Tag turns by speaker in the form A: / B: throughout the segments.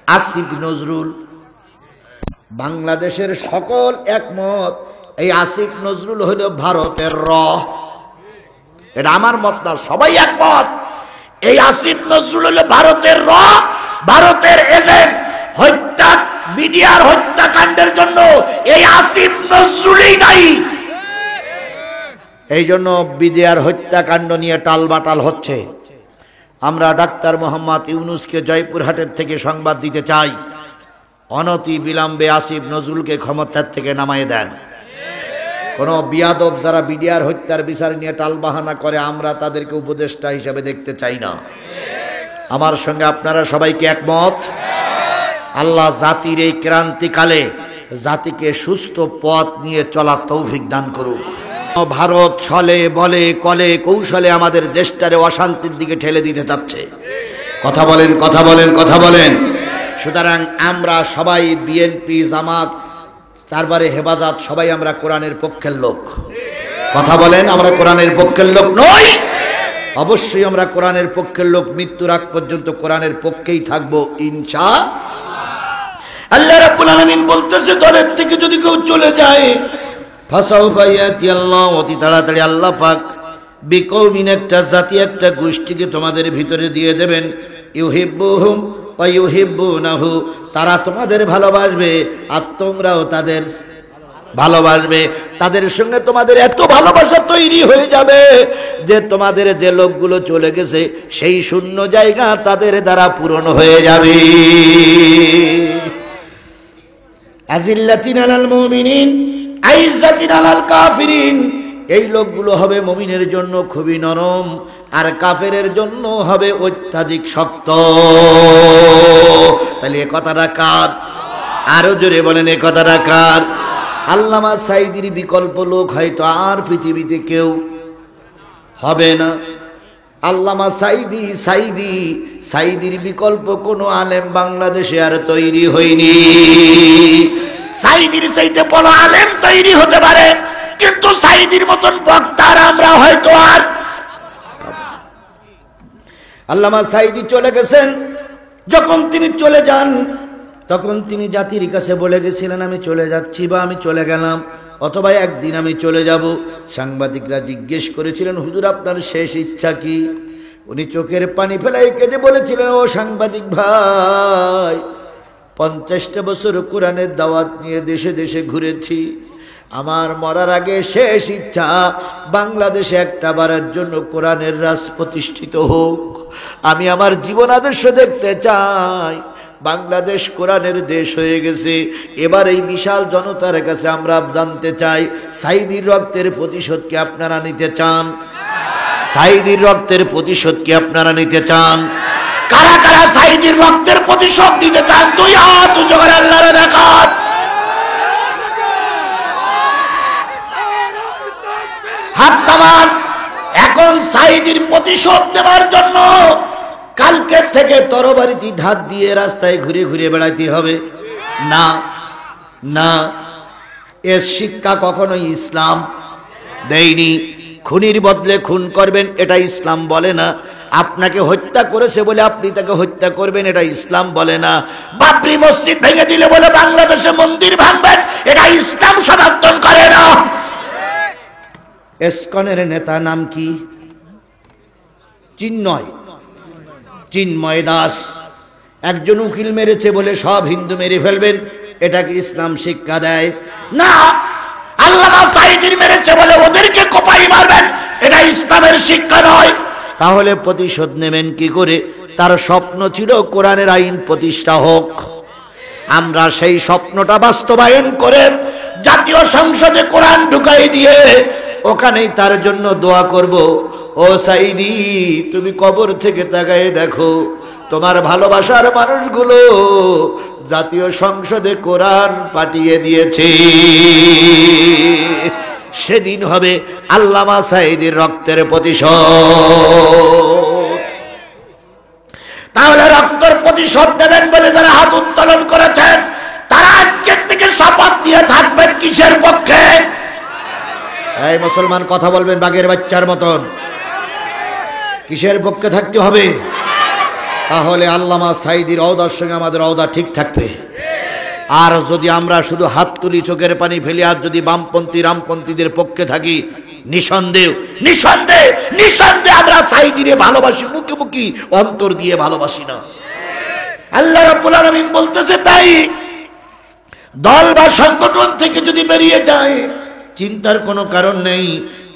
A: আসিফ নজরুল, বাংলাদেশের সকল একমত এই আসিফ নজরুল হলো ভারতের র। এটা আমার মত না, সবাই একমত এই আসিফ নজরুল হলো ভারতের র, ভারতের এজেন্ট। হত্যা মিডিয়ার হত্যাকাণ্ডের জন্য এই আসিফ নজরুলই দায়ী। এই জন্য বিডিআর হত্যাকাণ্ড নিয়ে টালবাটাল হচ্ছে। আমরা ডাক্তার মোহাম্মদ ইউনূসকে জয়পুরহাটের থেকে সংবাদ দিতে চাই, অনতি বিলম্বে আসিফ নজরুলকে ক্ষমতার থেকে নামায়ে দেন। কোনো বিয়াদব যারা বিডিআর হত্যার বিচার নিয়ে টালবাহানা করে, আমরা তাদেরকে উপদেষ্টা হিসেবে দেখতে চাই না। আমার সঙ্গে আপনারা সবাইকে একমত? আল্লাহ জাতির এই ক্রান্তিকালে জাতিকে সুস্থ পথ নিয়ে চলার তৌফিক দান করুক। ভারত ছলে বলে কলে কৌশলে আমাদের দেশটারে অশান্তির দিকে ঠেলে দিতে যাচ্ছে। কথা বলেন, কথা বলেন, কথা বলেন। সুতরাং আমরা সবাই বিএনপি, জামাত, তারপরে হেফাজত, সবাই আমরা কোরআনের পক্ষের লোক। কথা বলেন, আমরা কোরআনের পক্ষের লোক নই? অবশ্যই আমরা কোরআনের পক্ষের লোক। মৃত্যুর আগ পর্যন্ত কোরআনের পক্ষেই থাকবো ইনশাআল্লাহ। আল্লাহ রাব্বুল আলামিন বলতেছে, দলের থেকে যদি কেউ চলে যায়, ফাসাউফা ইয়াতি আল্লাহ, অতি তাড়াতাড়ি আল্লাহ পাক বিকৌমিন, একটা জাতি, একটা গোষ্ঠীকে তোমাদের ভিতরে দিয়ে দেবেন। ইউহিব্বুহুম ওয়া ইউহিব্বুনাহু, তারা তোমাদের ভালোবাসবে আর তোমরাও তাদের ভালোবাসবে। তাদের সঙ্গে তোমাদের এত ভালোবাসা তৈরি হয়ে যাবে যে তোমাদের যে লোকগুলো চলে গেছে সেই শূন্য জায়গা তাদের দ্বারা পূরণ হয়ে যাবে। আজিল্লাতিন আলাল মুমিনিন আইজ্জাতিন আলাল কাফিরিন, এই লোকগুলো হবে মুমিনের জন্য খুবই নরম, আর কাফেরের জন্য হবে অত্যাধিক শক্ত। তাহলে এ কথাটা কার? আরো জোরে বলেন, এ কথাটা কার? আল্লামা সাঈদীর বিকল্প লোক হয়তো আর পৃথিবীতে কেউ হবে না। আল্লামা সাঈদীর বিকল্প কোনো আলেম বাংলাদেশে আর তৈরি হয়নি। সাঈদীর চাইতে বড় আলেম তৈরি হতে পারে, কিন্তু সাঈদীর মতন বক্তার আমরা হয়তো আর। আল্লামা সাঈদী চলে গেছেন, যখন তিনি চলে যান তখন তিনি জাতির কাছে বলে গেছিলেন, আমি চলে যাচ্ছি বা আমি চলে গেলাম, অথবা একদিন আমি চলে যাব। সাংবাদিকরা জিজ্ঞেস করেছিলেন, হুজুর আপনার শেষ ইচ্ছা কি? উনি চোখের পানি ফেলাই কেঁদে বলেছিলেন, ও সাংবাদিক ভাই, 50টা বছর কোরআনের দাওয়াত নিয়ে দেশে দেশে ঘুরেছি, আমার মরার আগে শেষ ইচ্ছা বাংলাদেশে একটা বারের জন্য কোরআনের রাজ প্রতিষ্ঠিত হোক। আমি আমার জীবন আদর্শ দেখতে চাই। বাংলাদেশ কোরআনের দেশ হয়ে গেছে। এবার এই বিশাল জনতার কাছে আমরা জানতে চাই, সাঈদীর রক্তের প্রতিশোধ কি আপনারা নিতে চান? সাঈদীর রক্তের প্রতিশোধ কি আপনারা নিতে চান? কারা কারা সাঈদীর রক্তের প্রতিশোধ দিতে চান? দুই হাত উঁচু করে আল্লাহরে দেখান। হাত নামান। এখন সাঈদীর প্রতিশোধ নেওয়ার জন্য কালকে থেকে তরবারিতে ধার দিয়ে রাস্তায় ঘুরে ঘুরে বেড়াইতে হবে না, না, এর শিক্ষা কখনোই ইসলাম দেয়নি। খুনির বদলে খুন করবেন, এটা ইসলাম বলে না। আপনাকে হত্যা করেছে বলে আপনি তাকে হত্যা করবেন, এটা ইসলাম বলে না। বাবরি মসজিদ ভেঙে দিলে বলে বাংলাদেশে মন্দির ভাঙবেন, এটা ইসলাম সমর্থন করে না। ইসকনের নেতা নাম কি? চিন্ময় দাস। একজন উকিল মেরেছে বলে সব হিন্দু মেরে ফেলবেন, এটা কি ইসলাম শিক্ষা দেয়? না। আল্লামা সাঈদীর মেরেছে বলে ওদেরকে কোপাই মারবেন, এটা ইসলামের শিক্ষা নয়। তাহলে প্রতিশোধ নেবেন কি করে? তার স্বপ্ন ছিল কোরআনের আইন প্রতিষ্ঠা হোক। আমরা সেই স্বপ্নটা বাস্তবায়ন করে জাতীয় সংসদে কোরআন ঢুকাই দিয়ে ওখানেই তার জন্য দোয়া করব। ও সাঈদী, তুমি কবর থেকে তাকায়ে দেখো, তোমার ভালোবাসার মানুষগুলো জাতীয় সংসদে কোরআন পাঠিয়ে দিয়েছে। সেদিন হবে আল্লামা সাঈদীর রক্তের প্রতিশোধ। তাহলে রক্তের প্রতিশোধ দেবেন বলে যারা হাত উত্তোলন করেছেন, তারা আজকের থেকে শপথ নিয়ে থাকবেন কিসের পক্ষে? এই মুসলমান কথা বলবেন বাঘের বাচ্চার মতন। কিসের পক্ষে থাকতে হবে? তাহলে আল্লামা সাঈদীর রওদার সঙ্গে আমাদের রওদা ঠিক থাকবে। আর যদি আমরা শুধু হাত তুলি, চোখের পানি ফেলি, আর যদি বামপন্থী রামপন্থীদের পক্ষে থাকি, নিঃসন্দেহে আমরা সাঈদীরে ভালোবাসি, মুখে মুখে, অন্তর দিয়ে ভালোবাসি না। আল্লাহ রাব্বুল আলামিন বলতেছে, তাই দল বা সংগঠন থেকে যদি বেরিয়ে যায় চিন্তার কোনো কারণ নেই,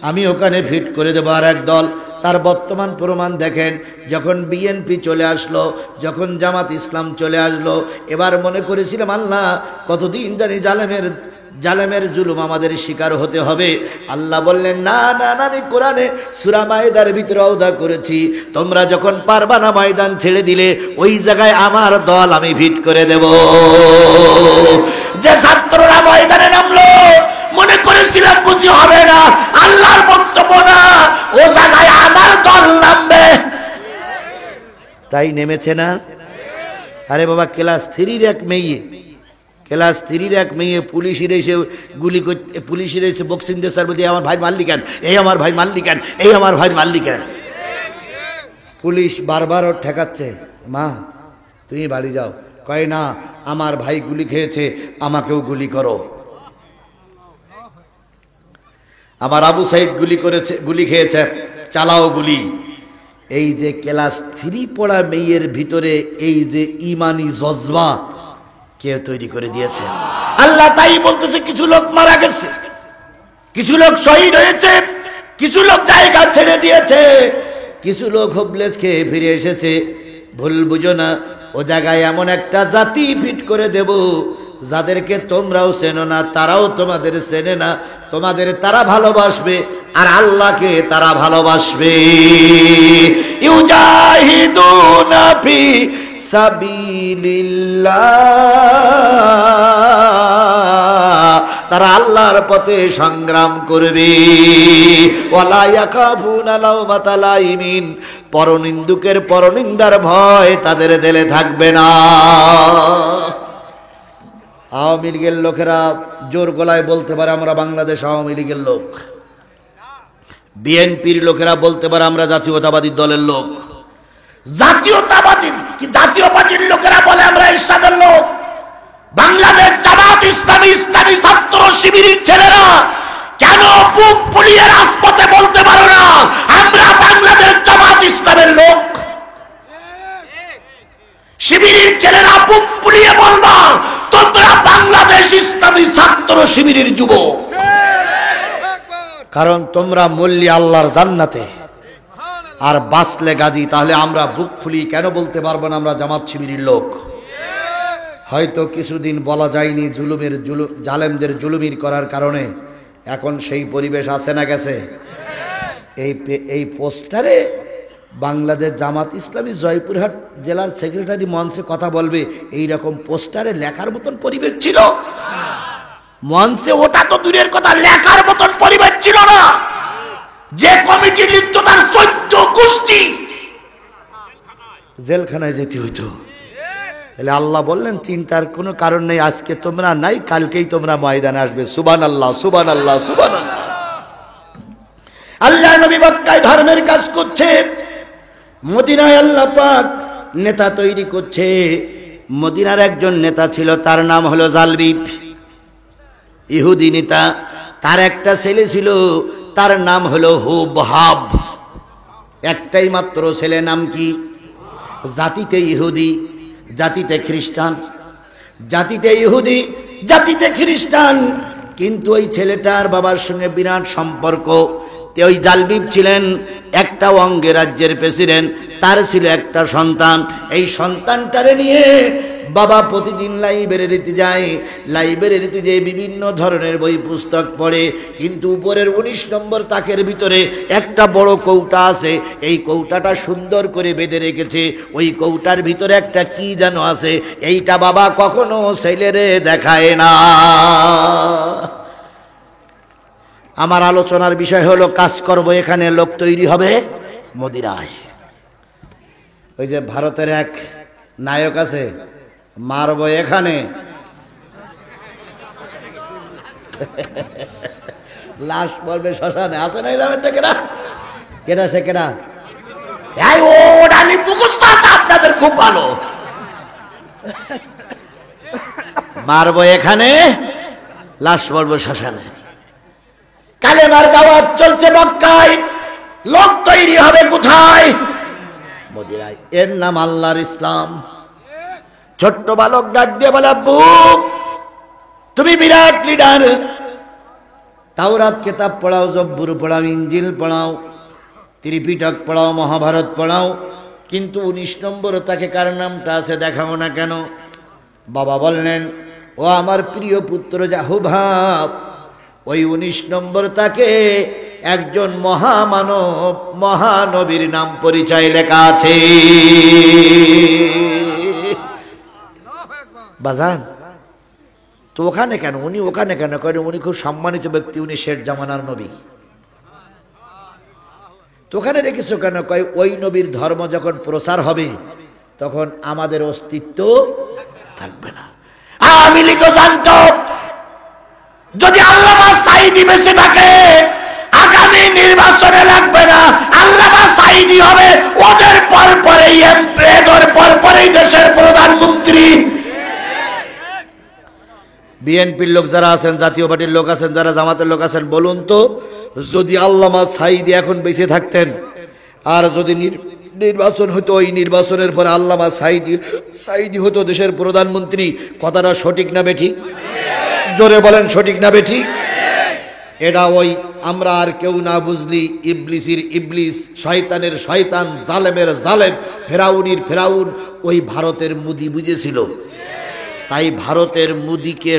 A: আমি ওখানে ফিট করে দেবো আর এক দল। তার বর্তমান প্রমাণ দেখেন, যখন বিএনপি চলে আসলো, যখন জামাত ইসলাম চলে আসলো, এবার মনে করেছিলাম আল্লাহ কতদিন জানি জালেমের জুলুম আমাদের শিকার হতে হবে। আল্লাহ বললেন, না না না, আমি কোরআনে সূরা মায়েদার ভিতরে ওয়াদা করেছি, তোমরা যখন পারবা না ময়দান ছেড়ে দিলে ওই জায়গায় আমার দল আমি ফিট করে দেব। যে ছাত্ররা ময়দানে নামলো, মনে করেছিলাম বুঝি হবে না, আল্লাহর বক্তব্য না, ও জায়গায় আমার দল নামবে, তাই নেমেছে না। আরে বাবা, ক্লাস 3-র এক মেয়ে পুলিশের এসে গুলি করতে, পুলিশের এসে বক্সিং দিয়ে স্যার বলতে, আমার ভাই মারলি কেন, এই আমার ভাই মারলি কেন, এই আমার ভাই মারলি কেন। পুলিশ বারবার ওর ঠেকাচ্ছে, মা তুমি বাড়ি যাও। কয় না, আমার ভাই গুলি খেয়েছে, আমাকেও গুলি করো। আমার আবু সাইদ গুলি খেয়েছে, চালাও গুলি। এই যে ক্লাস 3 পড়া মেয়ের ভিতরে এই যে ইমানি জজবা কে তৈরি করে দিয়েছে? আল্লাহ তাই বলতেছে, কিছু লোক মারা গেছে, কিছু লোক শহীদ হয়েছে, কিছু লোক জায়গা ছেড়ে দিয়েছে, কিছু লোক হোপলেস খেয়ে ফিরে এসেছে। ভুল বুঝো না, ও জায়গায় এমন একটা জাতি ফিট করে দেব যাদেরকে তোমরাও চেনো না, তারাও তোমাদের চেনে না, তোমাদের তারা ভালোবাসবে আর আল্লাহকে তারা ভালোবাসবে। ইউজাহিদুনা ফি সাবিলিল্লাহ, তারা আল্লাহর পথে সংগ্রাম করবে। ওয়ালা ইয়াখাফুনা লাওমাতা লাইমিন, পরনিন্দুকের পরনিন্দার ভয় তাদের দিলে থাকবে না। আওয়ামী লীগের লোকেরা জোর গলায় বলতে পারে আমরা বাংলাদেশ আওয়ামী লীগের লোক, বিএনপির লোকেরা বলতে পারে আমরা জাতীয়তাবাদী দলের লোক, জাতীয় পার্টির লোকেরা বলে আমরা এরশাদের লোক। বাংলাদেশ জামাত ইসলামী ছাত্র শিবিরের ছেলেরা কেন বুক ফুলিয়ে রাজপথে বলতে পারো না আমরা বাংলাদেশ জামাত ইসলামের লোক? শিবিরের ছেলেরা বুক ফুলিয়ে বলবা তোমরা বাংলাদেশ ইসলামী ছাত্র শিবিরের যুবক, কারণ তোমরা মল্লি আল্লাহর জান্নাতে আর বাঁচলে গাজী। তাহলে আমরা বুক ফুলিয়ে কেন বলতে পারবো না আমরা জামাত শিবিরের লোক? হয়তো কিছুদিন বলা যায়নি জালেমদের জুলুমির করার কারণে, এখন সেই পরিবেশ আছে না গেছে? এই পোস্টারে বাংলাদেশ জামাত ইসলামী জয়পুরহাট জেলার সেক্রেটারি মঞ্চে কথা বলবে, এই রকম পোস্টারে লেখার মতন পরিবেশ ছিল? মঞ্চে ওটা তো দূরের কথা, লেখার মতন পরিবেশ ছিল না। যে কমিটি লিখত তার 14 গোষ্ঠী জেলখানায় যেতে হইতো। তাহলে আল্লাহ বললেন চিন্তার কোনো কারণ নেই, আজকে তোমরা নাই, কালকেই তোমরা ময়দানে আসবে। সুবহানাল্লাহ, সুবহানাল্লাহ, সুবহানাল্লাহ। আল্লাহ নবী মক্কায় ধর্মের কাজ করছে, মদিনায় আল্লাহ পাক নেতা তৈরি করছে। মদিনার একজন নেতা ছিল, তার নাম হলো জালবিব, ইহুদি নেতা। তার একটা ছেলে ছিল, তার নাম হলো হুবহাব। একটাই মাত্র ছেলে, নাম কি? জাতিতে ইহুদি, জাতিতে খ্রিস্টান, জাতিতে ইহুদি, জাতিতে খ্রিস্টান। কিন্তু ওই ছেলেটার বাবার সঙ্গে বিরাট সম্পর্ক। ওই জালবিব ছিলেন একটা অঙ্গরাজ্যের প্রেসিডেন্ট, তার ছিল একটা সন্তান। এই সন্তানটারে নিয়ে বাবা প্রতিদিন লাইব্রেরিতে যায়, লাইব্রেরিতে যেয়ে বিভিন্ন ধরনের বই পুস্তক পড়ে। কিন্তু উপরের 19 নম্বর তাকের ভিতরে একটা বড় কৌটা আছে, এই কৌটাটা সুন্দর করে বেঁধে রেখেছে। ওই কৌটার ভিতরে একটা কি যেন আছে, এইটা বাবা কখনো ছেলেরে দেখায় না। আমার আলোচনার বিষয় হলো কাজ করব, এখানে লোক তৈরি হবে মদিনায়। ওই যে ভারতের এক নায়ক আছে, মারবো এখানে, লাশ পড়বে শ্মশানে, আছে না? কেনা কেনা সে কেনা এই ওটা আমি মুখস্থ আছে আপনাদের খুব ভালো, মারবো এখানে, লাশ মারবো শ্মশানে। কালেমার দাওয়াত চলছে মক্কায়, লোক তৈরি হবে কোথায়? মদিনায়। এর নাম আল্লাহর ইসলাম। ছোট্ট বালক ডাক দিয়ে বলে, আব্বু তুমি বিরাট লিডার, তাওরাত কিতাব পড়াও, জব্বুর পড়াও, ইনজিল পড়াও, ত্রিপিটক পড়াও, মহাভারত পড়াও, কিন্তু 19 নম্বর তাকে কার নামটা আছে দেখাও না কেন? বাবা বললেন, ও আমার প্রিয় পুত্র জাহুভাব, ওই 19 নম্বর তাকে একজন মহামানব, মহানবীর নাম পরিচয় লেখা আছে। বাজান তো ওখানে কেন? উনি ওখানে কেন করেন? উনি খুব সম্মানিত ব্যক্তি, উনি শেষ জামানার নবী, তো ওখানে রেখেছো কেন? কয় ওই নবীর ধর্ম যখন প্রচার হবে তখন আমাদের অস্তিত্ব থাকবে না। আমি লিখো জানতো, যদি আল্লামা সাঈদী বেঁচে থাকে আগামী নির্বাচনে লাগবে না, আল্লামা সাঈদী হবে ওদের পর পরেই এমপি, ওদের পর পরেই দেশের প্রধানমন্ত্রী। বিএনপির লোক যারা আছেন, জাতীয় পার্টির লোক আছেন, যারা জামাতের লোক আছেন, বলুন তো, যদি আল্লামা সাঈদী এখন বেঁচে থাকতেন আর যদি নির্বাচন হতো, ওই নির্বাচনের পরে আল্লামা সাঈদী হতো দেশের প্রধানমন্ত্রী, কথাটা সঠিক না বেঠিক? জোরে বলেন সঠিক না বেঠিক? এটা ওই আমরা আর কেউ না বুঝলি ইবলিসের ইবলিস, শয়তানের শয়তান, জালেমের জালেম, ফেরাউনির ফেরাউন ওই ভারতের মুদি বুঝেছিল। তাই ভারতের মুদিকে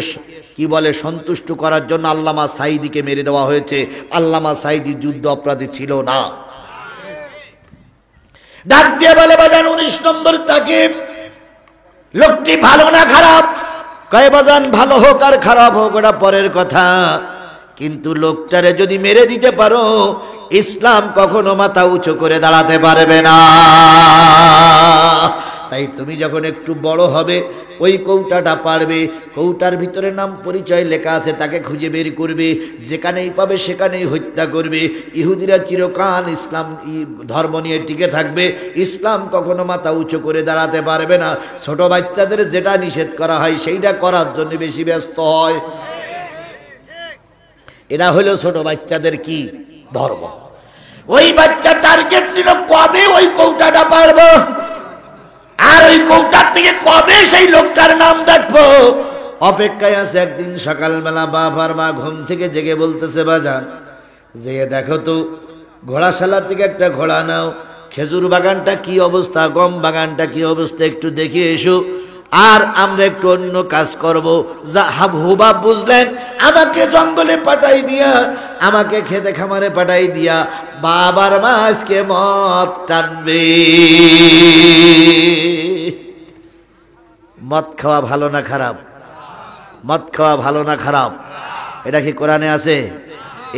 A: কি বলে সন্তুষ্ট করার জন্য আল্লামা সাঈদীকে মেরে দেওয়া হয়েছে। আল্লামা সাঈদী যুদ্ধ অপরাধী ছিল না। ডাক দিয়ে বলে, বাজান 19 নম্বর তাকে, লোকটি ভালো না খারাপ? কয় বাজান ভালো হোক আর খারাপ হোক ওটা পরের কথা, কিন্তু লোকটারে যদি মেরে দিতে পারো ইসলাম কখনো মাথা উঁচু করে দাঁড়াতে পারবে না। তাই তুমি যখন একটু বড় হবে ওই কৌটাটা পারবে, কৌটার ভিতরে নাম পরিচয় লেখা আছে, তাকে খুঁজে বের করবে, যেখানেই পাবে সেখানেই হত্যা করবে। ইহুদিরা চিরকাল ইসলাম ধর্ম নিয়ে টিকে থাকবে, ইসলাম কখনো মাথা উঁচু করে দাঁড়াতে পারবে না। ছোট বাচ্চাদের যেটা নিষেধ করা হয় সেইটা করার জন্য বেশি ব্যস্ত হয়। এরা হলো ছোট বাচ্চাদের কি ধর্ম। ওই বাচ্চা টার্গেট নিল কবে ওই কৌটাটা পারবো, আর ওই কৌটার থেকে কবে সেই লোকটার নাম দেখবো, অপেক্ষায় আছে। একদিন সকালবেলা বাবার মা ঘুম থেকে জেগে বলতেছে, বাজান যে দেখো তো ঘোড়াশালার থেকে একটা ঘোড়া নাও, খেজুর বাগানটা কি অবস্থা, গম বাগানটা কি অবস্থা একটু দেখে এসো, আর আমরা একটু অন্য কাজ করবো। হুবাব বুঝলেন, আমাকে জঙ্গলে পাঠাই দিয়া, আমাকে খেতে খামারে পাঠাই দিয়া বাবার মা আজকে মদ টানবে। মদ খাওয়া ভালো না খারাপ? মদ খাওয়া ভালো না খারাপ? এটা কি কোরআনে আছে?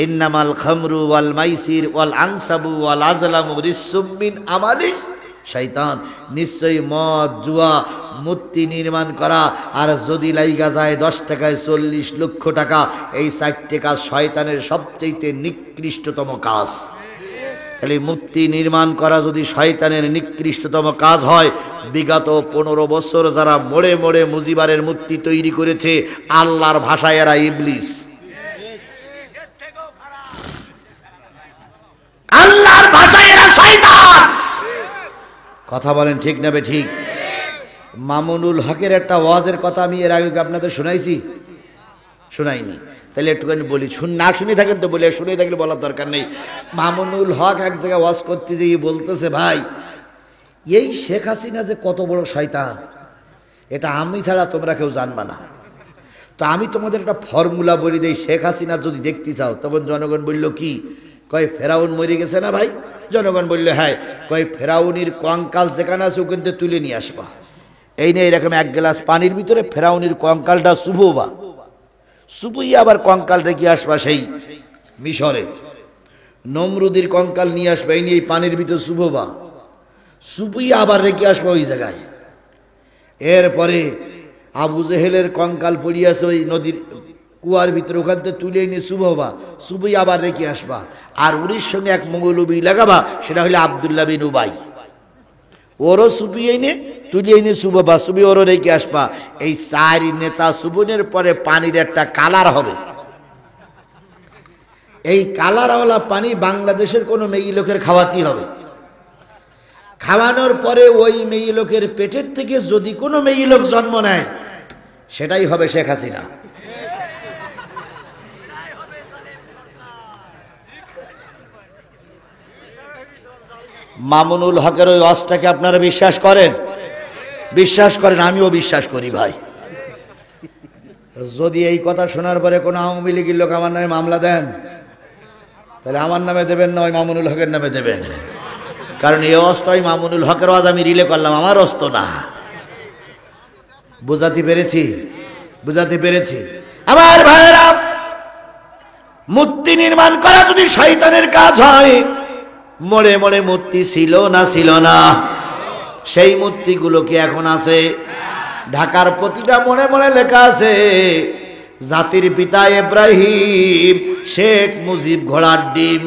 A: ইন্নামাল খামরু ওয়াল মাইসির ওয়াল আনসাবু ওয়াল আজলামু রিজসুম মিন আমালি শয়তান। নিশ্চয়ই মদ, জুয়া, মূর্তি নির্মাণ করা, আর যদি লাইগা যায় 10 টাকায় 40 লক্ষ টাকা, এই 4টে কাজ শয়তানের সবচেয়ে নিকৃষ্টতম কাজ। তাহলে মূর্তি নির্মাণ করা যদি শয়তানের নিকৃষ্টতম কাজ হয়, বিগত 15 বছর যারা মোড়ে মোড়ে মুজিবারের মূর্তি তৈরি করেছে, আল্লাহর ভাষায় এরা ইবলিস, আল্লাহর ভাষায় এরা শয়তান। কথা বলেন ঠিক না বে ঠিক? মামুনুল হকের একটা ওয়াজের কথা আমি এর আগে আপনাদের শোনাইছি? শোনাইনি? তাহলে একটুখানি বলি, না শুনে থাকেন তো বলে, শুনে থাকলে বলার দরকার নেই। মামুনুল হক এক জায়গায় ওয়াজ করতে যেয়ে বলতেছে, ভাই এই শেখ হাসিনা যে কত বড় শয়তান এটা আমি ছাড়া তোমরা কেউ জানবা না। তো আমি তোমাদের একটা ফর্মুলা বলি দেই, শেখ হাসিনা যদি দেখতে চাও। তখন জনগণ বলল কি? কয় ফেরাউন মরে গেছে না ভাই? জনগণ বলল হ্যাঁ। কয় ফেরাউনির কঙ্কাল যেখানে আছে ওখান থেকে তুলে নিয়ে আসবা। এই নিয়ে এরকম এক গ্লাস পানির ভিতরে ফেরাউনির কঙ্কালটা চুববা, চুবুই আবার কঙ্কাল রেখে আসবা সেই মিশরে। নমরুদের কঙ্কাল নিয়ে আসবা, এই নিয়ে এই পানির ভিতরে চুববা, চুবুই আবার রেখে আসবা ওই জায়গায়। এরপরে আবু জেহেলের কঙ্কাল পড়িয়াছে ওই নদীর কুয়ার ভিতরে, ওখান থেকে তুলে নিয়ে চুববা, চুবুই আবার রেখে আসবা। আর উনির সঙ্গে এক মৌলবী লাগাবা, সেটা হলে আব্দুল্লাহ বিন উবাই। ওরও সুপিয়ে নে তুলিয়ে নে শুভ বা সুবি ওরও রেখে আসবা। এই চারি নেতা সুবনের পরে পানির একটা কালার হবে। এই কালারওয়ালা পানি বাংলাদেশের কোনো মেয়ে লোকের খাওয়াতেই হবে। খাওয়ানোর পরে ওই মেয়ে লোকের পেটের থেকে যদি কোনো মেয়ে লোক জন্ম নেয় সেটাই হবে শেখ হাসিনা। মামুনুল হকের ওই অস্ত্রটাকে আপনারা বিশ্বাস করেন? বিশ্বাস করেন? আমিও বিশ্বাস করি ভাই। যদি এই কথা শোনার পরে কোনো আওয়ামী লীগের লোক আমার নামে মামলা দেন, তাহলে আমার নামে দেবেন না, ওই মামুনুল হকের নামে দেবেন। কারণ এই অস্ত্র ওই মামুনুল হকের আজ আমি রিলে করলাম, আমার অস্ত্র না। বুঝাতে পেরেছি? বুঝাতে পেরেছি? আমার ভাইয়েরা, মূর্তি নির্মাণ করা যদি শয়তানের কাজ হয়, মরে মরে মূর্তি ছিল না ছিল না? সেই মূর্তিগুলো কি এখন আছে? ঢাকার প্রতিটা মনে মনে লেখা আছে জাতির পিতা ইব্রাহিম, শেখ মুজিব ঘোড়ার ডিম।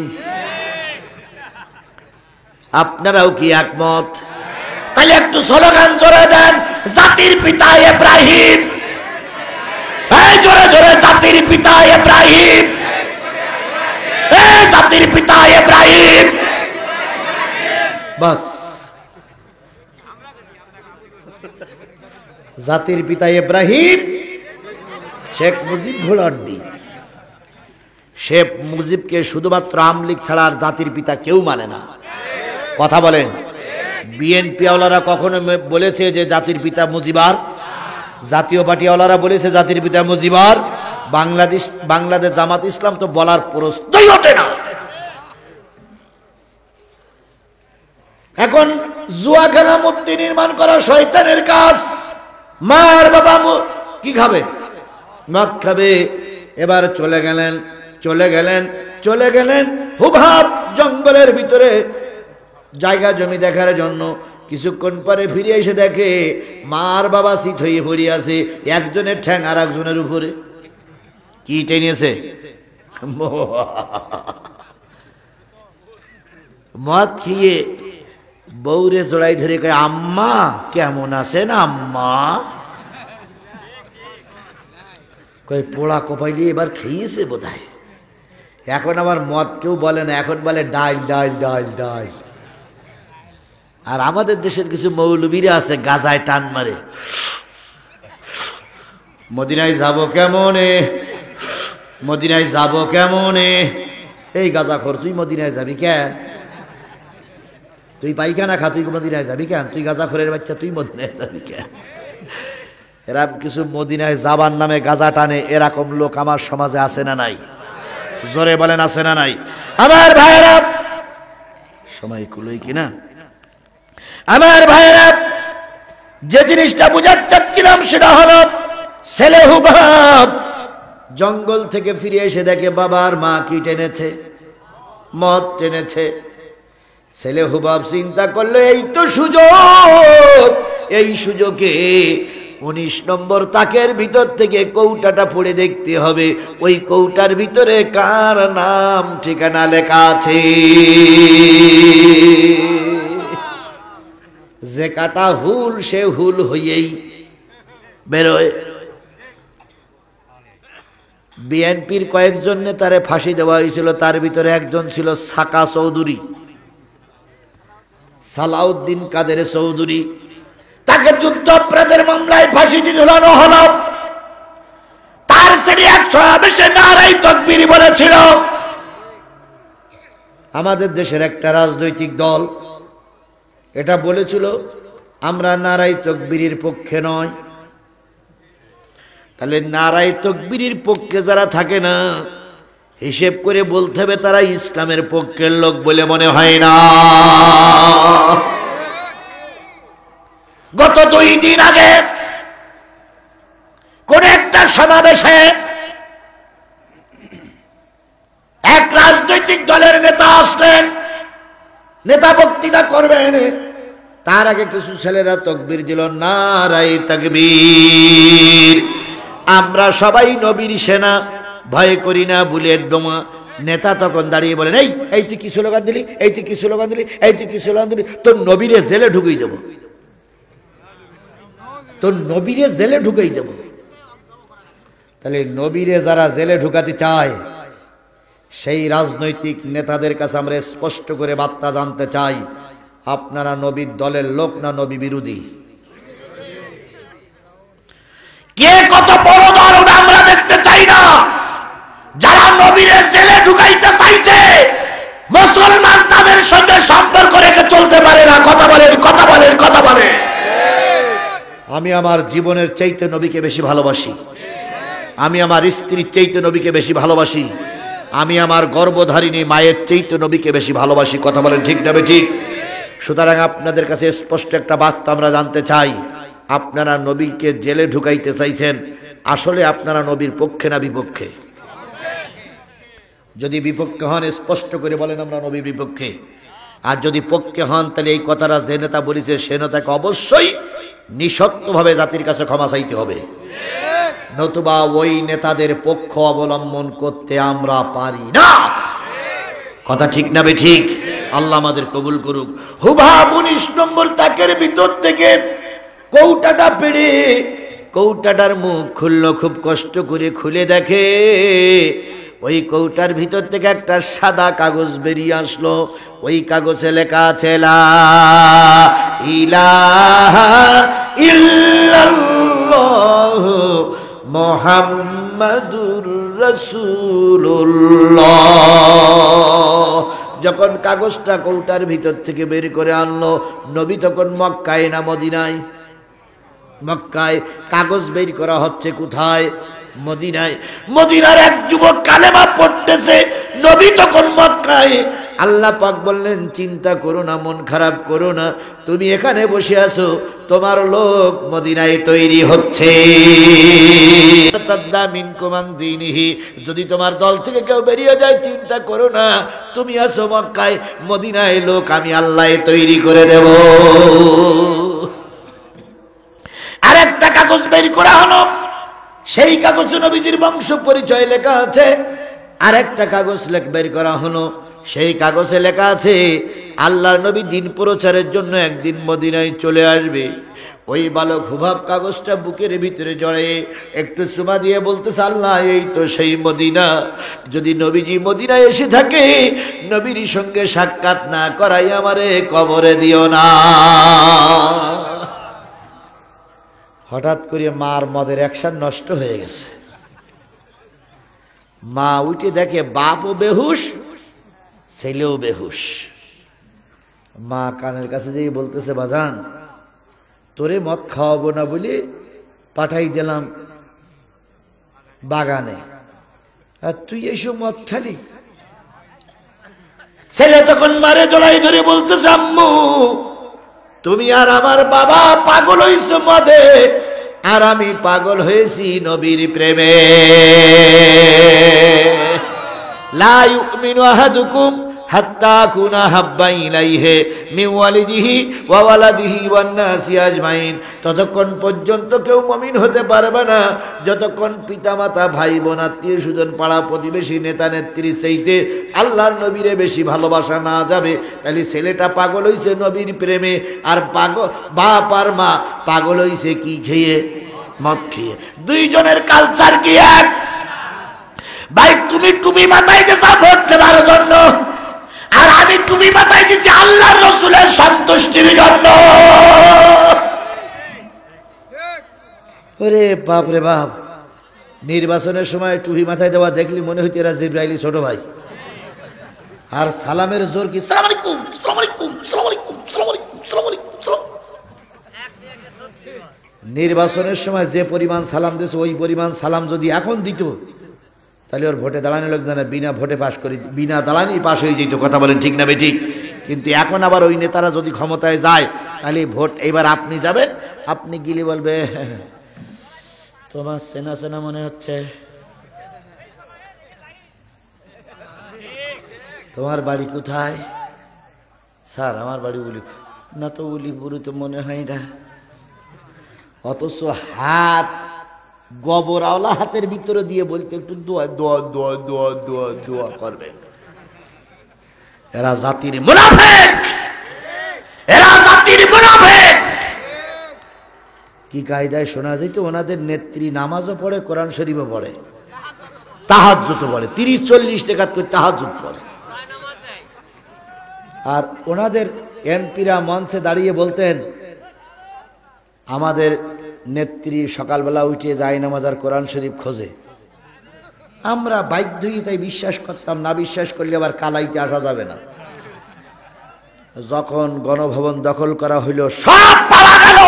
A: আপনারাও কি একমত? তাহলে একটু স্লোগান জোরে দেন, জাতির পিতা ইব্রাহিম। এই জোরে জোরে, জাতির পিতা ইব্রাহিম, এই জাতির পিতা ইব্রাহিম। বাস, জাতির পিতা ইব্রাহিম, শেখ মুজিব ঘোড়ার ডিম। শেখ মুজিবকে শুধুমাত্র আওয়ামী লীগ ছাড়া আর জাতির পিতা কেউ মানে না। কথা বলেন? বিএনপি ওয়ালারা কখনো বলেছে যে জাতির পিতা মুজিবার? জাতীয় পার্টি ওয়ালারা বলেছে জাতির পিতা মুজিবার? বাংলাদেশ জামাত ইসলাম তো বলার প্রশ্নই ওঠে না। এখন জুয়া খেলা মূর্তি নির্মাণ করা শয়তানের কাজ। মার বাবা কি খাবে? মদ খাবে। এবার চলে গেলেন হুবহাব জঙ্গলের ভিতরে জায়গা জমি দেখার জন্য। কিছুক্ষণ পরে ফিরে এসে দেখে মার বাবা সিট হয়ে পড়ে আছে, একজনের ঠ্যাং আর একজনের উপরে। কি টেনেছে? মদ খেয়ে বউরে জড়াই ধরে কয়, আম্মা কেমন আছেন আম্মা? কয় পোড়া কপাইলি এবার খেয়েছে বোধহয়। এখন আবার মদ কেউ বলে না, এখন বলে ডাল ডাল ডাল ডাল। আর আমাদের দেশের কিছু মৌলবীরা আছে গাজায় টান মারে, মদিনায় যাব কেমনে, মদিনায় যাব কেমনে। এই গাজাখোর, তুই মদিনায় যাবি কেন? তুই পাইখানা খা, তুই মদিনায় যাবি কেন? তুই গাজাখোরের বাচ্চা, তুই মদিনায় যাবি কেন? এরা কিছু মদিনায় যাবার নামে গাজা টানে, এরকম লোক আমার সমাজে আছে না নাই? জোরে বলেন, আছে না নাই? আমার ভাইয়েরা, সময় কুলোই কিনা? আমার ভাইয়েরা, যে জিনিসটা বুঝাতে চাচ্ছিলাম সেটা হলো, ছেলে হুবহাব জঙ্গল থেকে ফিরে এসে দেখে বাবার মা কি টেনেছে? মদ টেনেছে। ছেলে হুবহাব চিন্তা করলো এই তো সুযোগ, এই সুযোগে 19 নম্বর তাকের ভিতর থেকে কৌটাটা পড়ে দেখতে হবে ওই কৌটার ভিতরে কার নাম ঠিকানা লেখা আছে। যে কাটা হুল সে হুল হইয়েই বেরোয়। বিএনপির কয়েকজন নেতারে ফাঁসি দেওয়া হয়েছিল, তার ভিতরে একজন ছিল সাকা চৌধুরী, সালাউদ্দিন কাদের চৌধুরী। তাকে যুদ্ধ অপরাধের মামলায় ফাঁসি ঝুলানো হলো। তার শ্রেণী 100 নারায়ে তাকবীর বলেছিল। আমাদের দেশের একটা রাজনৈতিক দল এটা বলেছিল আমরা নারায়ে তাকবীরের পক্ষে নয়। তাহলে নারায়ে তাকবীরের পক্ষে যারা থাকে না, হিসেব করে বলতে হবে তারা ইসলামের পক্ষের লোক বলে মনে হয় না। গত 2 দিন আগে কোন একটা সমাবেশে এক রাজনৈতিক দলের নেতা আসলেন, নেতা বক্তৃতা করবেন, তার আগে কিছু ছেলেরা তাকবীর দিল, নারায়ে তাকবীর। আমরা সবাই নবীর সেনা, ভয় করি না বুলেট বোমা, নেতা তখন দাঁড়িয়ে বলেন, এই তুই কি স্লোগান দিলি, এই তুই কি স্লোগান দিলি, এই তুই কি স্লোগান দিলি, তোর নবীরে জেলে ঢুকিয়ে দেবো, তোর নবীরে জেলে ঢুকিয়ে দেবো। তাহলে নবীরে যারা জেলে ঢুকাতে চায় সেই রাজনৈতিক নেতাদের কাছে আমরা স্পষ্ট করে বার্তা জানতে চাই, আপনারা নবীর দলের লোক না নবী বিরোধী? কে কত বড় দল ওটা আমরা দেখতে চাই না। যারা নবীরে জেলে ঢুকাইতে চাইছে মুসলমান তাদের সঙ্গে সম্পর্ক রেখে চলতে পারে না। কথা বলেন, কথা বলেন, কথা বলেন। আমি আমার জীবনের চাইতে নবীকে বেশি ভালোবাসি, আমি আমার স্ত্রীর চাইতে নবীকে বেশি ভালোবাসি, আমি আমার গর্ভধারিণী মায়ের চাইতে নবীকে বেশি ভালোবাসি। কথা বলেন ঠিক না ঠিক? সুতরাং আপনাদের কাছে স্পষ্ট একটা বার্তা আমরা জানতে চাই, আপনারা নবীকে জেলে ঢুকাইতে চাইছেন, আসলে আপনারা নবীর পক্ষে না বিপক্ষে? যদি বিপক্ষে হন স্পষ্ট করে বলেন আমরা নবীর বিপক্ষে। আর যদি পক্ষে হন তাহলে এই কথাটা যে নেতা বলেছে সে নেতাকে অবশ্যই নিঃশর্তভাবে জাতির কাছে ক্ষমা চাইতে হবে, নতুবা ওই নেতাদের পক্ষ অবলম্বন করতে আমরা পারি না। কথা ঠিক না বে ঠিক? আল্লাহ আমাদের কবুল করুক। হুবা 19 নম্বর তাকের ভিতর থেকে কৌটাটা পেড়ে কৌটাটার মুখ খুললো, খুব কষ্ট করে খুলে দেখে ওই কৌটার ভিতর থেকে একটা সাদা কাগজ বেরিয়ে আসলো। ওই কাগজে লেখা আছে লা ইলাহা ইল্লাল্লাহ মুহাম্মাদুর রাসূলুল্লাহ। যখন কাগজটা কৌটার ভিতর থেকে বের করে আনলো, নবী তখন মক্কায় না মদিনায়? মক্কায়। কাগজ বের করা হচ্ছে কোথায়? মদিনায়। মদিনার এক যুবক কালেমা পড়তেছে, নবী তখন মক্কায়। আল্লাহ পাক বললেন, চিন্তা করো না, মন খারাপ করো না, তুমি এখানে বসে আছো, তোমার লোক মদিনায় তৈরি হচ্ছে। যদি তোমার দল থেকে কেউ বেরিয়ে যায় চিন্তা করো না, তুমি আছো মক্কায়, মদিনায় লোক আমি আল্লাহ তৈরি করে দেব। আরেকটা কাগজ বের করা হলো, সেই কাগজে নবীজির বংশ পরিচয় লেখা আছে। আরেকটা কাগজ বের করা হলো, সেই কাগজে লেখা আছে আল্লাহর নবী দিন প্রচারের জন্য একদিন মদিনায় চলে আসবে। ওই বালক হুবাব কাগজটা বুকের ভিতরে জড়ে একটু চুমা দিয়ে বলতেছে, আল্লাহ এই তো সেই মদিনা, যদি নবীজি মদিনায় এসে থাকে নবীর সঙ্গে সাক্ষাৎ না করাই আমারে কবরে দিও না। হঠাৎ করে মার মদের অ্যাকশন নষ্ট হয়ে গেছে। মা উঠে দেখে বাপও বেহুশ, ছেলেও বেহুশ। মা কানের কাছে যেই বলতেছে, বাজান তোরে মদ খাওয়াবো না বলে পাঠাই দিলাম বাগানে, আর তুই এসব মদ খালি। ছেলে তখন মারে জড়াই ধরে বলতেছে, আম্মু তুমি আর আমার বাবা পাগল হইছো মদে, আর আমি পাগল হয়েছি নবীর প্রেমে। লা ইউমিনু আহাদুকুম হাত্তা কুনা হাব্বা ইলাইহি মিন ওয়ালিদিহি ওয়া ওয়ালাদিহি ওয়ান নাসি আজমাইন। ততক্ষণ পর্যন্ত কেউ মুমিন হতে পারবে না যতক্ষণ পিতামাতা, ভাই বোন, আত্মীয় স্বজন, পাড়া প্রতিবেশী, নেতা নেত্রীর চাইতে আল্লাহর নবীরে বেশি ভালোবাসা না যাবে। তাহলে ছেলেটা পাগল হইছে নবীর প্রেমে, আর বাপ আর মা পাগল হইছে কি খেয়ে? মদ খেয়ে। দুইজনের কালচার কি এক? ভাই তুমি টুপি মাথায় দিয়েছ ভোট দেওয়ার জন্য, আর আমি টুপি মাথায় দিচ্ছি আল্লাহর রাসূলের সন্তুষ্টির জন্য। ওরে বাপ রে বাপ, নির্বাচনের সময় টুপি মাথায় দেওয়া দেখলি মনে হইতে এরা জিবরাইলি ছোট ভাই। আর সালামের জোর কি? সালাম আলাইকুম, সালাম আলাইকুম, সালাম আলাইকুম, সালাম আলাইকুম, সালাম আলাইকুম, সালাম। নির্বাচনের সময় যে পরিমাণ সালাম দিয়েছে ওই পরিমাণ সালাম যদি এখন দিত তাহলে ওর ভোটে দাঁড়ানো লোক না, বিনা ভোটে পাশ করি, বিনা দাঁড়ানি পাশ হয়ে যেত। কথা বলেন ঠিক না বেঠিক? কিন্তু এখন আবার ওই নেতারা যদি ক্ষমতায় যায় তাহলে ভোট এবার আপনি যাবেন, আপনি গিলে বলবে তোমার চেনা চেনা মনে হচ্ছে, তোমার বাড়ি কোথায়? স্যার আমার বাড়ি উলি। না তো উলিপুরে তো মনে হয় না। অথচ হাত গোবরাওয়ালা হাতের ভিতরে দিয়ে বলতে একটু দোয়া দোয়া দোয়া দোয়া দোয়া দোয়া করবে। এরা জাতির মুনাফিক, এরা জাতির মুনাফিক। কি কায়দায় শোনা যায় তো ওনাদের নেত্রী নামাজও পড়ে, কোরআন শরীফও পড়ে, তাহাজ্জুদও পড়ে, 30-40 টাকা করে তাহাজ্জুদ পড়ে। আর ওনাদের এমপিরা মঞ্চে দাঁড়িয়ে বলতেন আমাদের নেত্রী সকালবেলা উঠে যায় নামাজ আর কোরআন শরীফ খোঁজে। আমরা বাধ্যই তাই বিশ্বাস করতাম, না বিশ্বাস করলে আবার কালাইতে আসা যাবে না। যখন গণভবন দখল করা হইল সব পাওয়া গেল,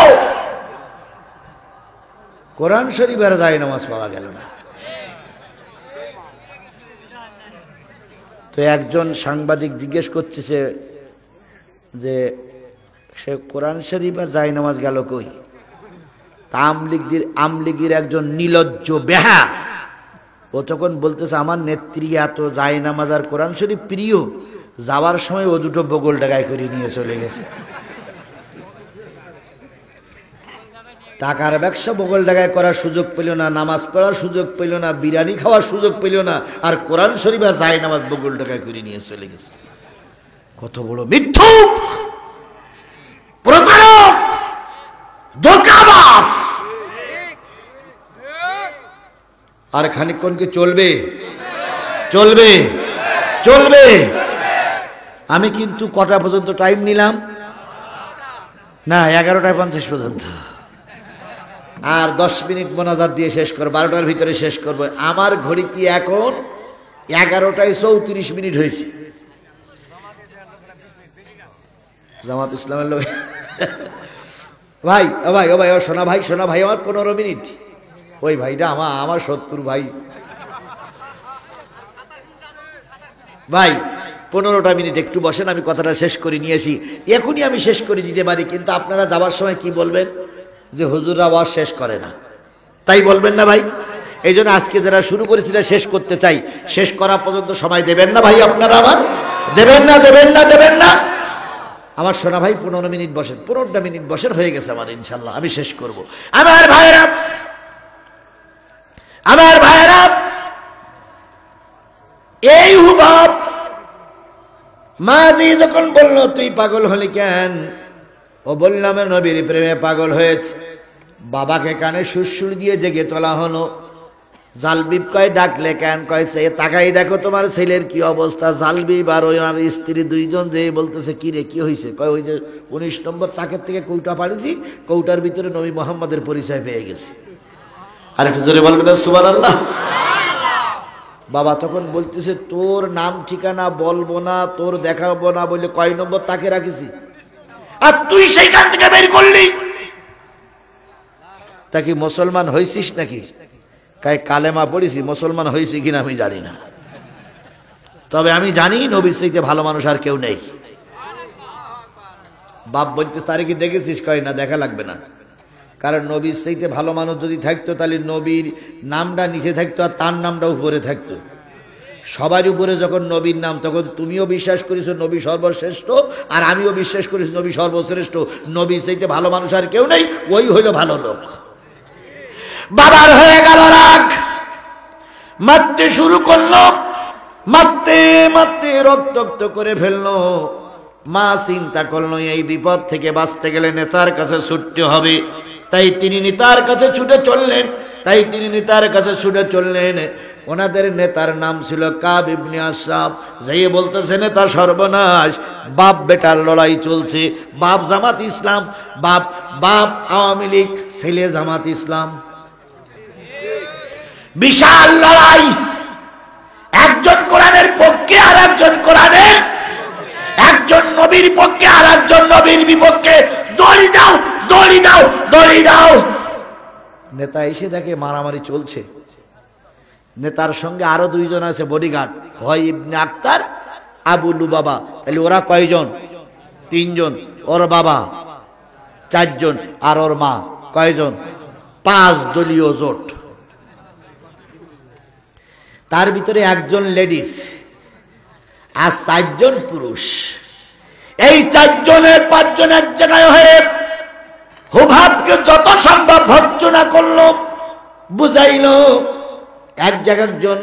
A: কোরআন শরীফ আর যায় নামাজ পাওয়া গেল না। তো একজন সাংবাদিক জিজ্ঞেস করতেছে যে সে কোরআন শরীফ আর যায় নামাজ গেল কই? আমলিগির একজন নিলজ্জ বেহা ও তখন বলতেছে আমার নেত্রী এত যায় নামাজ আর কোরআন শরীফ প্রিয়, যাওয়ার সময় ও দুটো বগল ডাকায় করে নিয়ে চলে গেছে। টাকার ব্যবসা বগল ডাকায় করার সুযোগ পেল না, নামাজ পড়ার সুযোগ পেল না, বিরিয়ানি খাওয়ার সুযোগ পেল না, আর কোরআন শরীফ আর যায় নামাজ বগল ডাকায় করে নিয়ে চলে গেছে। কত বড় মিথ্যুক, প্রতারক, ধোঁকাবাজ। আর খানিকক্ষণ কি চলবে? চলবে, চলবে। আমি কিন্তু কটা পর্যন্ত টাইম নিলাম? না, 11:50 পর্যন্ত। আর 10 মিনিট মোনাজাত দিয়ে শেষ করবো, 12টার ভিতরে শেষ করবো। আমার ঘড়ি কি এখন 11:34 হয়েছে। জামাত ইসলামের লোক ভাই, ও ভাই, ও ভাই, ও সোনা ভাই, সোনা ভাই, আমার 15 মিনিট। ওই ভাইটা আমার শত্রু ভাই। ভাই 15টা মিনিট একটু বসেন, আমি কথাটা শেষ করে নিয়েছি। এখনই আমি শেষ করে দিতে পারি, কিন্তু আপনারা যাবার সময় কি বলবেন যে হুজুররা ওয়াজ শেষ করে না, তাই বলবেন না ভাই? এই জন্য আজকে যারা শুরু করেছিল শেষ করতে চাই, শেষ করা পর্যন্ত সময় দেবেন না ভাই? আপনারা আমার দেবেন না, দেবেন না, দেবেন না? আমার সোনা ভাই 15 মিনিট বসেন, 15টা মিনিট বসেন, হয়ে গেছে আমার, ইনশাল্লাহ আমি শেষ করব। আমার ভাইরা, আমার ভাইরা, এই হুবাব মাঝি যখন বলল তুই পাগল হলি কেন, ও বললাম নবীর প্রেমে পাগল হয়েছে। বাবাকে কানে সুরসুর দিয়ে জেগে তোলা হলো। জালবিব কয় ডাকলে কেন? কয়েছে তাকাই দেখো তোমার ছেলের কি অবস্থা। জালবিব আর ওনার স্ত্রী দুইজন যে বলতেছে কি রে কি হয়েছে? কয় ওই যে 19 নম্বর তাকের থেকে কৌটা পাড়িছি, কৌটার ভিতরে নবী মোহাম্মদের পরিচয় পেয়ে গেছে। আর একটু জোরে বলবেন না সুবহানাল্লাহ? বাবা তখন বলতেছে তোর নাম ঠিকানা বলবো না, তোর দেখাবো না বলে কয় নম্বর তাকে রাখিছি, আর তুই সেইখান থেকে বের করলি। তা কি মুসলমান হয়েছিস নাকি? কাই কালেমা পড়েছি, মুসলমান হয়েছি কিনা আমি জানি না, তবে আমি জানি নবীর চাইতে ভালো মানুষ আর কেউ নেই। বাপ বলতে তারে কি দেখেছিস? কয় না, দেখা লাগবে না। কারণ নবীর চাইতে ভালো মানুষ যদি থাকতো তাহলে নবীর নামটা নিচে থাকতো আর তার নামটা উপরে থাকতো। সবার উপরে যখন নবীর নাম, তখন তুমিও বিশ্বাস করেছো নবী সর্বশ্রেষ্ঠ, আর আমিও বিশ্বাস করেছি নবী সর্বশ্রেষ্ঠ। নবীর চাইতে ভালো মানুষ আর কেউ নেই, ওই হইল ভালো লোক। বাবার হয়ে গেল রাগ, মারতে শুরু করলো, মারতে মারতে রক্তাক্ত করে ফেললো। মা চিন্তা করলো এই বিপদ থেকে বাঁচতে গেলে নেতার কাছে ছুটতে হবে, তাই তিনি নেতার কাছে ছুটে চললেন। ওনাদের নেতার নাম ছিল কাব ইবনে আশরাফ। যাই বলতেছে নেতা সর্বনাশ, বাপ বেটার লড়াই চলছে। বাপ জামাত ইসলাম, বাপ আওয়ামী লীগ, ছেলে জামাত ইসলাম। বিশাল লড়াই, একজন কোরআনের পক্ষে আর একজন কোরআনের, একজন নবীর পক্ষে আর একজন নবীর বিপক্ষে। দড়ি দাও, দড়ি দাও, দড়ি দাও। নেতা এসে দেখে মারামারি চলছে। নেতার সঙ্গে আরো দুইজন আছে বডিগার্ড, হয় ইবনে আক্তার, আবু লুবাবা। তাহলে ওরা কয়জন? 3 জন। ওর বাবা 4 জন, আর ওর মা কয়জন? 5 দলীয় জোট। তার ভিতরে 1 জন লেডিস আর 4 জন পুরুষ। এই 4 জনের 5 জন এক জায়গায় হয়ে হুবহাবকে যত সম্ভব ভর্ৎসনা করলো। বুঝাইল। এক জায়গায় একজন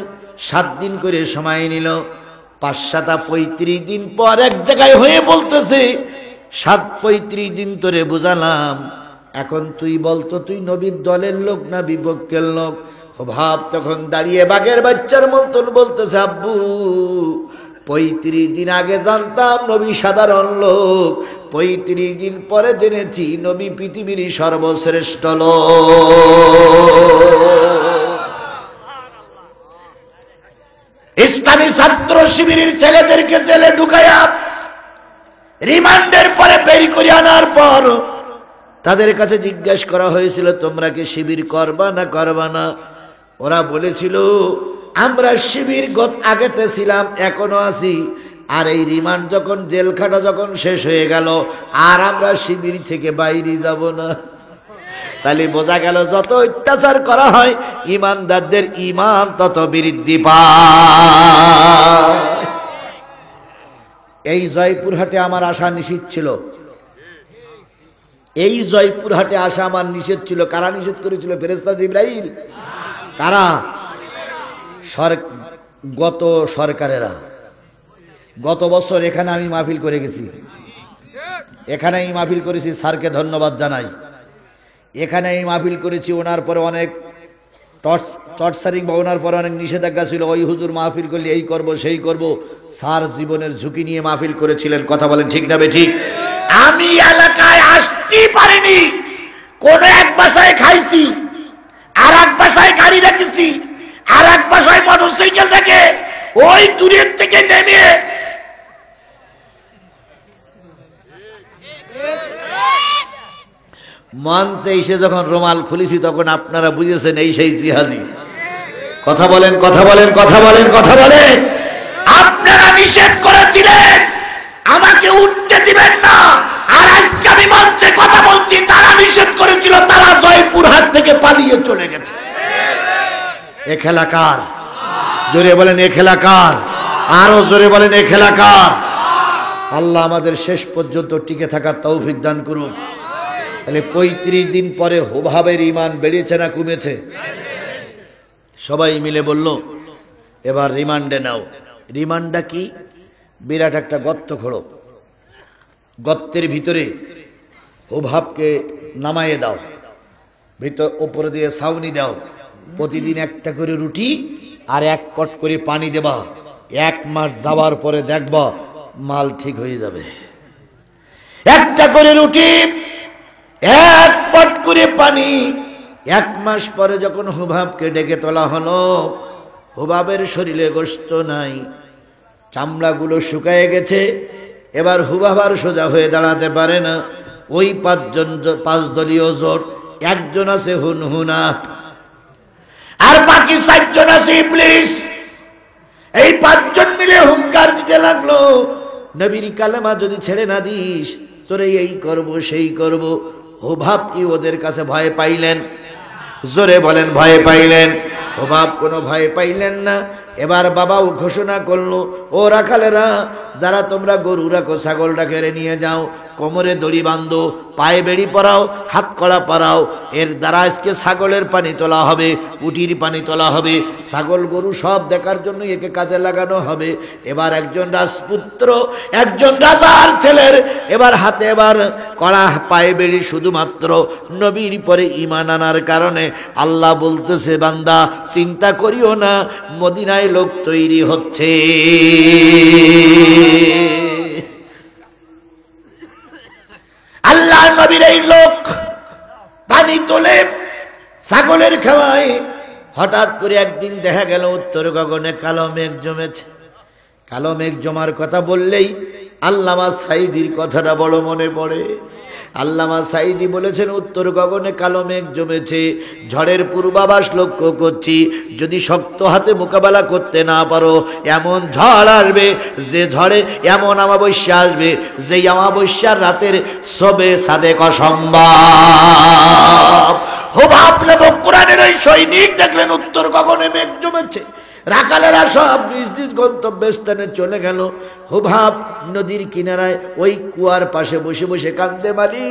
A: 7 দিন করে সময় নিল, 5-7-35 দিন পর এক জায়গায় হয়ে বলতেছে 7-35 দিন ধরে বুঝালাম, এখন তুই বলতো তুই নবীর দলের লোক না বিপক্ষের লোক। ভাব তখন দাঁড়িয়ে বাঘের বাচ্চার মতন বলতেছে, আব্বু 35 দিন আগে জানতাম নবী সাধারণ লোক, 35 দিন পরে জেনেছি নবী পৃথিবীর সর্বশ্রেষ্ঠ লোক। ইসলামী ছাত্র শিবিরের ছেলেদেরকে জেলে ঢুকায়া রিমান্ডের পরে বের করে আনার পর তাদের কাছে জিজ্ঞাসা করা হয়েছিল, তোমরা কি শিবির করবা না করবা না? ওরা বলেছিল, আমরা শিবির আগেতে ছিলাম, এখনো আছি, আর এই রিমান্ড যখন জেলখাটা যখন শেষ হয়ে গেল আর আমরা শিবির থেকে বাইরে যাব না। তাহলে বোঝা গেল যত অত্যাচার করা হয় ইমানদারদের ইমান তত বৃদ্ধি পায়। এই জয়পুরহাটে আমার আসা নিষিদ্ধ ছিল, এই জয়পুরহাটে আসা আমার নিষেধ ছিল। কারা নিষেধ করেছিল? ফেরেশতা জিবরাইল। কারা? গত সরকারেরা। গত বছর এখানে আমি মাহফিল করে গেছি, এখানেই মাহফিল করেছি, স্যারকে ধন্যবাদ জানাই। এখানেই মাহফিল করেছি, ওনার পরে অনেক টর্চারিং বা ওনার পরে অনেক নিষেধাজ্ঞা ছিল, ওই হুজুর মাহফিল করলে এই করব সেই করব। স্যার জীবনের ঝুঁকি নিয়ে মাহফিল করেছিলেন, কথা বলেন ঠিক না বেঠিক? আমি এলাকায় আসতেই পারিনি, কোন এক বাসায় খাইছি, আর এক বাসায় গাড়ি রেখেছি, আর এক বাসায় মোটরসাইকেল রেখে ওই দূরের থেকে নেমে মঞ্চে এসে যখন রুমাল খুলেছি তখন আপনারা বুঝেছেন এই সেই জিহাদি। কথা বলেন, কথা বলেন, কথা বলেন, কথা বলেন। আপনারা নিষেধ করেছিলেন আমাকে উঠতে দিবেন না, আর আজকে আমি মঞ্চে কথা বলছি, যারা নিষেধ করেছিল তারা জয়পুরহাট থেকে পালিয়ে চলে গেছে। এ খেলা কার? জোরে বলেন এ খেলা কার? আরো জোরে বলেন এ খেলা কার? আল্লাহ আমাদের শেষ পর্যন্ত টিকে থাকার তৌফিক দান করুন। তাহলে 35 দিন পরে হুবহাবের ঈমান বেড়েছে না কমেছে? সবাই মিলে বলল এবার রিমান্ডে নাও। রিমান্ডটা কি? বিরাট একটা গর্ত খোঁড়ো, গর্তের ভিতরে হুবহাবকে নামাইয়ে দাও, ভিতর উপরে দিয়ে ছাউনি দাও, প্রতিদিন একটা করে রুটি আর 1 পট করে পানি দেবা। 1 মাস যাওয়ার পরে দেখবা মাল ঠিক হয়ে যাবে। একটা করে রুটি, 1 পট করে পানি। 1 মাস পরে যখন হুবহাবকে ডেকে তোলা হলো, হুবহাবের শরীরে গোশত নাই, চামড়াগুলো শুকায় গেছে। এবার হুবহাব আর সোজা হয়ে দাঁড়াতে পারে না। ওই 5 দলীয় জোট, একজন আছে হুনহুনা আর বাকি 4 জন আছে ইবলিস। এই 5 জন মিলে হুঙ্কার দিতে লাগলো, নবীর কালেমা যদি ছেড়ে না দিস তোরে এই করব সেই করব। হুবহাব কি ওদের কাছে ভয় পাইলেন? জোরে বলেন ভয় পাইলেন? হুবহাব কোনো ভয় পাইলেন না। এবার বাবাও ঘোষণা করলো, ও রাখালেরা, যারা তোমরা গরু রাখো ছাগল রাখে নিয়ে যাও, কোমরে দড়ি বাঁধো, পায়ে বেড়ি পরাও, হাত কড়া পরাও। এর দ্বারা আজকে ছাগলের পানি তোলা হবে, উটির পানি তোলা হবে, ছাগল গরু সব দেখার জন্য একে কাজে লাগানো হবে। এবার একজন রাজপুত্র, একজন রাজার ছেলের এবার হাতে এবার কড়া, পায়ে বেড়ি, শুধুমাত্র নবীর পরে ঈমান আনার কারণে। আল্লাহ বলতেছে, বান্দা চিন্তা করিও না, মদিনায় লোক তৈরি হচ্ছে। আল্লাহ নবীর এই লোক পানি তোলে, ছাগলের খাওয়ায়। হঠাৎ করে একদিন দেখা গেল উত্তর গগনে কালো মেঘ জমেছে। কালো মেঘ জমার কথা বললেই আল্লামা সাঈদীর কথাটা বড় মনে পড়ে। আল্লামা সাঈদী বলেছেন, উত্তর গগনে কালো মেঘ জমেছে, ঝড়ের পূর্বাভাস লক্ষ্য করছি। যদি শক্ত হাতে মোকাবেলা করতে না পারো, এমন ঝড় আসবে, যে ঝড়ে এমন অমাবস্যা আসবে, যেই অমাবস্যার রাতের সবে সাদেক অসম্ভব। হুবহাব নামক কোরআনের ওই সৈনিক দেখলেন উত্তর গগনে মেঘ জমেছে, রাখালেরা সব নিজ নিজ গন্তব্যস্থানে চলে গেল। হুবহাব নদীর কিনারায় ওই কুয়ার পাশে বসে বসে কান্দে, মালিক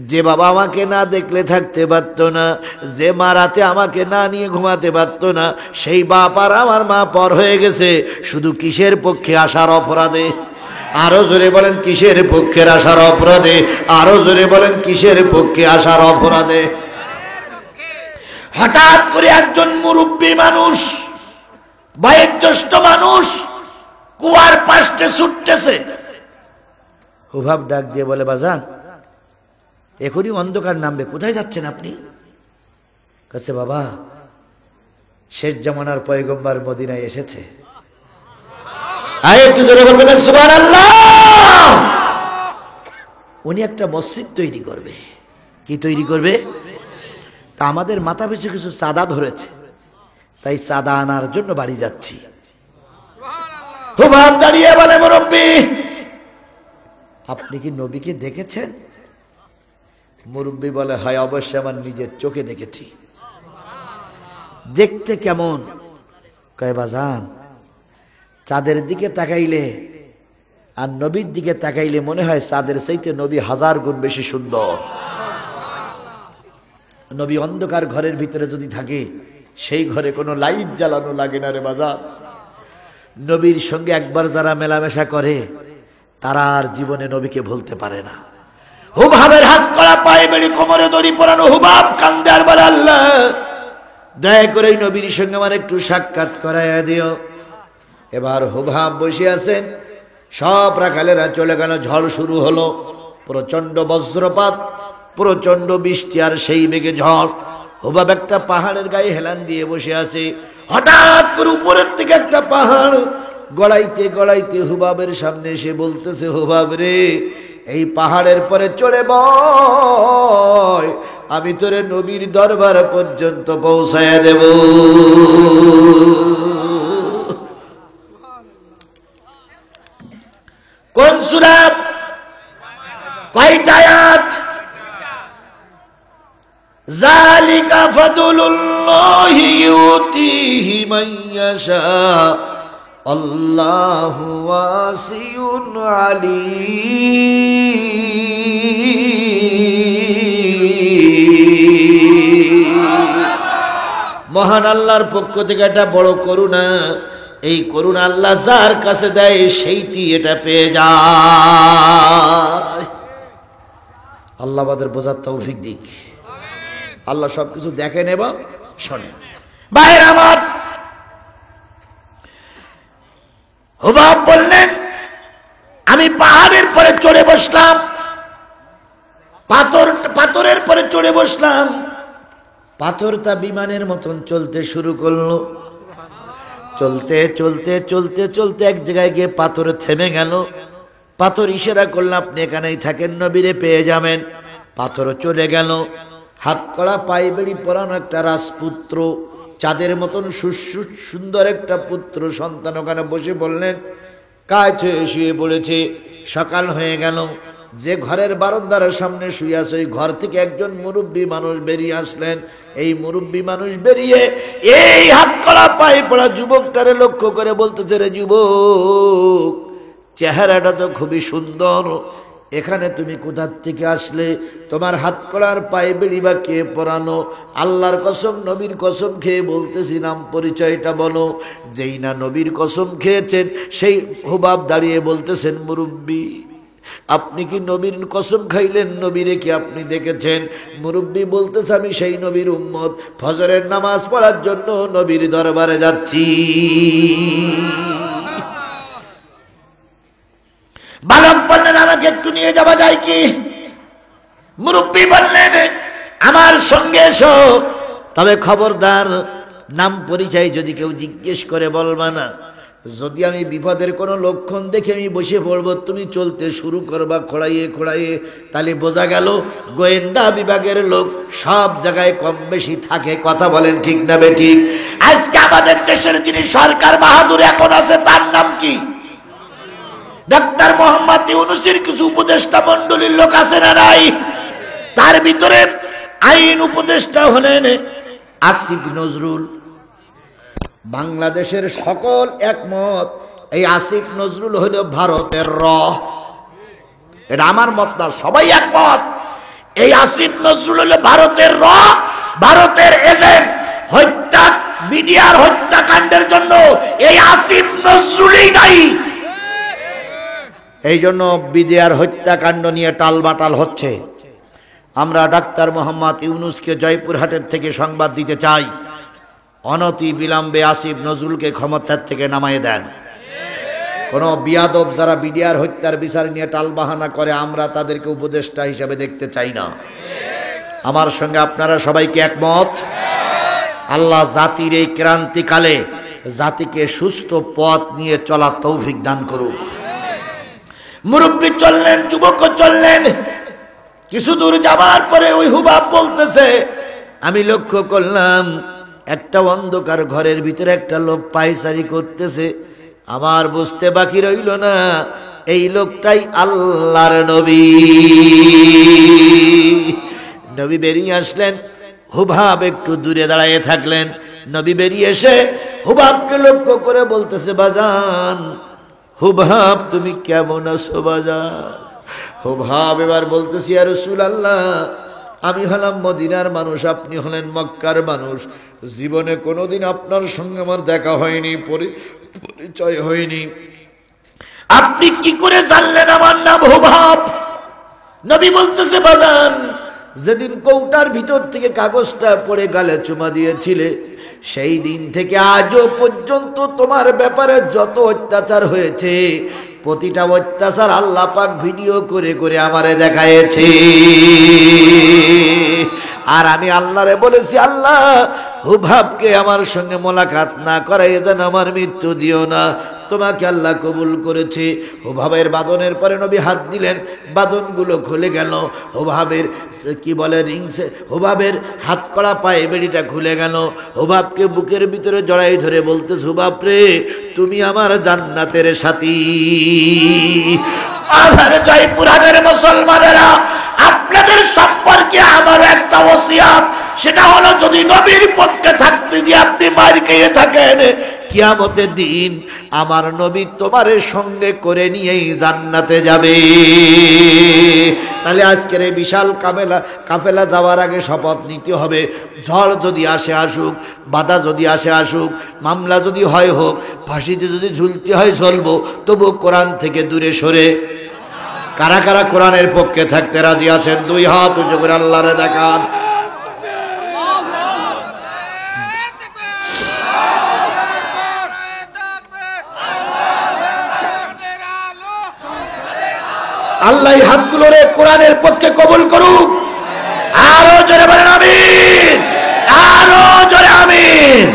A: যে বাবা আমাকে না দেখলে থাকতে পারত না, যে মা রাতে আমাকে না নিয়ে ঘুমাতে পারত না, সেই বাপ আর আমার মা পর হয়ে গেছে শুধু কিসের পক্ষে আসার অপরাধে? আরো জোরে বলেন কিসের পক্ষে আসার অপরাধে? আরো জোরে বলেন কিসের পক্ষে আসার অপরাধে? হঠাৎ করে একজন মুরব্বী মানুষ, বয়োজ্যেষ্ঠ মানুষ কুয়ার পাশে ছুটতেছে। হুবাব ডাক দিয়ে বলে, বাজান এখনই অন্ধকার নামবে, কোথায় যাচ্ছেন আপনি? কাছে বাবা, শেষ জামানার পয়গম্বর মদিনায় এসেছে। একটু জোরে বলবেন সুবহানাল্লাহ। উনি একটা মসজিদ তৈরি করবে। কি তৈরি করবে? তা আমাদের মাথা পিছু কিছু চাঁদা ধরেছে, তাই চাঁদা আনার জন্য বাড়ি যাচ্ছি। হুবাব দাঁড়িয়ে বলে, মুরব্বী আপনি কি নবীকে দেখেছেন? মুরব্বী বলে, হয় অবশ্যই আমার নিজের চোখে দেখেছি। দেখতে কেমন? কয় বাজান, চাঁদের দিকে তাকাইলে আর নবীর দিকে তাকাইলে মনে হয় চাঁদের চাইতে নবী 1000 গুণ বেশি সুন্দর। নবী অন্ধকার ঘরের ভিতরে যদি থাকে, সেই ঘরে কোনো লাইট জ্বালানো লাগে না রে বাজার। নবীর সঙ্গে একবার যারা মেলামেশা করে তারা আর জীবনে নবীকে ভুলতে পারে না। হুবাবের হাত করা, পায়ে বেড়ি, কোমরে দড়ি পরানো হুবাব কান্দে আর বলে, আল্লাহ দয়া করে নবীর সঙ্গে আমার একটু সাক্ষাৎ করাইয়া দিও। এবার হুবাব বসে আছেন, সব রাখালেরা চলে গেল, ঝড় শুরু হলো, প্রচন্ড বজ্রপাত, প্রচন্ড বৃষ্টি আর সেই বেগে ঝড়। হুবাব একটা পাহাড়ের গায়ে হেলান দিয়ে বসে আছে। হঠাৎ করে উপরের থেকে একটা পাহাড় গড়াইতে গড়াইতে হুবাবের সামনে এসে বলতেছে, হুবাব রে, এই পাহাড়ের পরে চড়ে বয়, আমি তোরে নবীর দরবার পর্যন্ত পৌঁছায়া দেব। কোন সূরা? কয়টা আয়াত? যালিকা ফাদলুল্লাহি ইউতিহি মান ইয়াশা আল্লাহু ওয়াসিউন আলীম। মহান আল্লাহর পক্ষ থেকে একটা বড় করুণা। এই করুণা আল্লাহ যার কাছে দেয় সেইটি এটা পেয়ে যায়। আল্লাহ আমাদের বোঝার তৌফিক দিক। আল্লাহ সবকিছু দেখেন এবং শোনেন। ভাইরা আমার, হুবাব বললেন, আমি পাহাড়ের পরে চড়ে বসলাম, পাথরের পরে চড়ে বসলাম। পাথরটা বিমানের মতন চলতে শুরু করলো। চলতে চলতে চলতে চলতে এক জায়গায় গিয়ে পাথর থেমে গেল। পাথর ইশারা করল, আপনি এখানেই থাকেন, নবীরে পেয়ে যাবেন। পাথর চলে গেল। হাত কড়া, পায়ে বেড়ি পরানো একটা রাজপুত্র, চাঁদের মতন সুন্দর একটা পুত্র সন্তান ওখানে বসে বললেন, কাজ হয়ে শুয়ে পড়েছে, সকাল হয়ে গেল। যে ঘরের বারান্দার সামনে শুয়ে আছে, ওই ঘর থেকে একজন মুরব্বী মানুষ বেরিয়ে আসলেন। এই মুরব্বী মানুষ বেরিয়ে এই হাত কড়া পায়ে পড়া যুবকটারে লক্ষ্য করে বলতেছে, রে যুবক, চেহারাটা তো খুবই সুন্দর, এখানে তুমি কোথা থেকে আসলে? তোমার হাত কড়ার পায়ে বেড়ি বা কে পরানো? আল্লাহর কসম, নবীর কসম খেয়ে বলতেছি, নাম পরিচয়টা বলো। যেই না নবীর কসম খেয়েছেন, সেই হুবাব দাঁড়িয়ে বলতেছেন, মুরব্বী আপনি কি নবীর কসম খাইলেন? নবীরে কি আপনি দেখেছেন? মুরব্বী বলতেছে, আমি সেই নবীর উম্মত, ফজরের নামাজ পড়ার জন্য নবীর দরবারে যাচ্ছি। বালক বললেন, আমাকে একটু নিয়ে যাওয়া যায় কি? মুরব্বী বললেন, আমার সঙ্গে এসো, তবে খবরদার নাম পরিচয় যদি কেউ জিজ্ঞেস করে বলবা না। যদি আমি বিপদের কোনো লক্ষণ দেখে আমি বসে পড়বো, তুমি চলতে শুরু করবা খোড়াইয়ে খোড়াইয়ে, তাহলে বোঝা গেল গোয়েন্দা বিভাগের লোক সব জায়গায় কম বেশি থাকে। কথা বলেন ঠিক না বেঠিক? আজকে আমাদের দেশের যিনি সরকার বাহাদুর এখন আছে, তার নাম কি? ডাক্তার মোহাম্মদ ইউনূসের কিছু উপদেষ্টা মন্ডলীর লোক আছে না নাই? তার ভিতরে আইন উপদেষ্টা হলেন আসিফ নজরুল। বাংলাদেশের সকল একমত, এই আসিফ নজরুল হলো ভারতের র। এটা আমার মত না, সবাই একমত। এই আসিফ নজরুল হলো ভারতের ভারতের এজেন্ট। হত্যা মিডিয়ার হত্যাকাণ্ডের জন্য এই আসিফ নজরুলই দায়ী। এই জন্য বিডিআর হত্যাকাণ্ড নিয়ে টালবাটাল হচ্ছে। আমরা ডাক্তার মোহাম্মদ ইউনূসকে জয়পুরহাটের থেকে সংবাদ দিতে চাই, অনতি বিলম্বে আসিফ নজরুলকে ক্ষমতার থেকে নামায়ে দেন। কোন বিয়াদব যারা বিডিআর হত্যার বিচার নিয়ে টালবাহানা করে আমরা তাদেরকে উপদেষ্টা হিসেবে দেখতে চাই না। আমার সঙ্গে আপনারা সবাইকে একমত? আল্লাহ জাতির এই ক্রান্তিকালে জাতিকে সুস্থ পথ নিয়ে চলার তৌফিক দান করুক। মুরব্বী চললেন, যুবক চললেন, কিছু দূর যাবার পরে ওই হুবাব বলতেছে, আমি লক্ষ্য করলাম একটা অন্ধকার ঘরের ভিতরে একটা লোক পায়চারি করতেছে। আমার বুঝতে বাকি রইল না এই লোকটাই আল্লাহর নবী। নবী বেরিয়ে আসলেন, হুবাব একটু দূরে দাঁড়িয়ে থাকলেন। নবী বেরিয়ে এসে হুবাবকে লক্ষ্য করে বলতেছে, বাজান হুবাব তুমি কেমন আছো বাজান? হুবাব এবার বলতেছি, ইয়া রাসূলুল্লাহ, আমি হলাম মদিনার মানুষ, আপনি হলেন মক্কার মানুষ। জীবনে কোনোদিন আপনার সঙ্গে আমার দেখা হয়নি, পরিচয় হয়নি। আপনি কি করে জানলেন আমার নাম হুবাব? নবী বলতেছে, বাজান যেদিন কৌটার ভিতর থেকে কাগজটা পড়ে গালে চুমা দিয়েছিলে, সেই দিন থেকে আজও পর্যন্ত তোমার ব্যাপারে যত অত্যাচার হয়েছে প্রতিটা অত্যাচার আল্লাহ পাক ভিডিও করে করে আমারে দেখায়েছে। আর আমি আল্লাহরে বলেছি, আল্লাহ হুবাবকে আমার সঙ্গে মোলাকাত না করাই যেন আমার মৃত্যু দিও না। তোমাকে আল্লাহ কবুল করেছে। হুবাবের বাদনের পরে নবী হাত দিলেন, বাদনগুলো খুলে গেল। হুবাবের কি বলে রিংসে, হুবাবের হাত করা পায়ে বেড়িটা খুলে গেল। হুবাবকে বুকের ভিতরে জড়াই ধরে বলতেছে, হুবাব রে তুমি আমার জান্নাতের সাথী। আমার জয়পুরহাটের মুসলমানেরা, আপনাদের সম্পর্কে আমার একটা ওসিয়াত, সেটা হলো যদি নবীর পক্ষে থাকতে যে আপনি মার খেয়ে থাকেন, কিয়ামতের দিন আমার নবী তোমারে সঙ্গে করে নিয়েই জান্নাতে যাবে। তাহলে আজকের এই বিশাল কাফেলা যাওয়ার আগে শপথ নিতে হবে, ঝড় যদি আসে আসুক, বাধা যদি আসে আসুক, মামলা যদি হয় হোক, ফাঁসিতে যদি ঝুলতে হয় চলবো, তবু কোরআন থেকে দূরে সরে। কারা কারা কোরআনের পক্ষে থাকতে রাজি আছেন? দুই হাত উঁচু করে আল্লাহরে দেখান। আল্লাহ এই হাতগুলো রে কোরআনের পক্ষে কবুল করুক। আরো জোরে বলেন আমিন, আরো জোরে আমিন।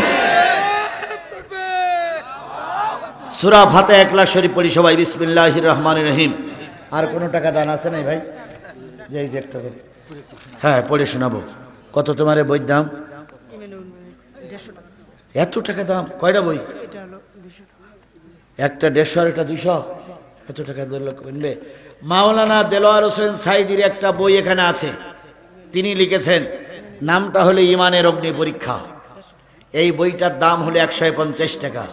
A: সূরা ফাতিহা ইখলাস শরীফ পড়ি সবাই, বিসমিল্লাহির রহমানির রহিম। আর কোনো টাকা দান আছে নাই ভাই? যে এই যে একটা, হ্যাঁ পড়ে শোনাবো। কত তোমার বইয়ের দাম? এত টাকা দাম? কয়টা বই? একটা 150 আর একটা 200। এত টাকা কিনবে? মাওলানা দেলোয়ার হোসেন সাইদির একটা বই এখানে আছে, তিনি লিখেছেন, নামটা হলো ইমানের অগ্নি পরীক্ষা। এই বইটার দাম হলো 150 টাকা।